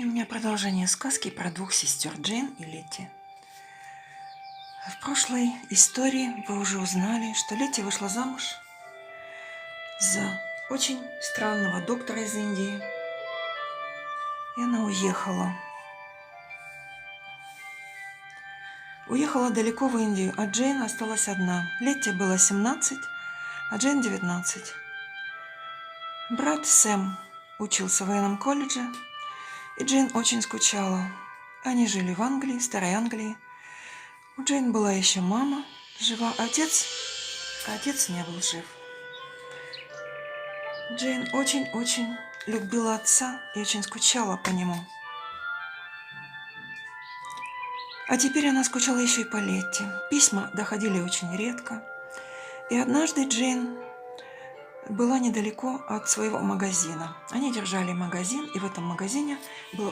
У меня продолжение сказки про двух сестер Джейн и Летти. В прошлой истории вы уже узнали, что Летти вышла замуж за очень странного доктора из Индии. И она уехала. Уехала далеко в Индию, а Джейн осталась одна. Летти было 17, а Джейн 19. Брат Сэм учился в военном колледже, и Джейн очень скучала. Они жили в Англии, старой Англии. У Джейн была еще мама жива, а отец не был жив. Джейн очень-очень любила отца и очень скучала по нему. А теперь она скучала еще и по Летти. Письма доходили очень редко. И однажды Джейн была недалеко от своего магазина. Они держали магазин, и в этом магазине было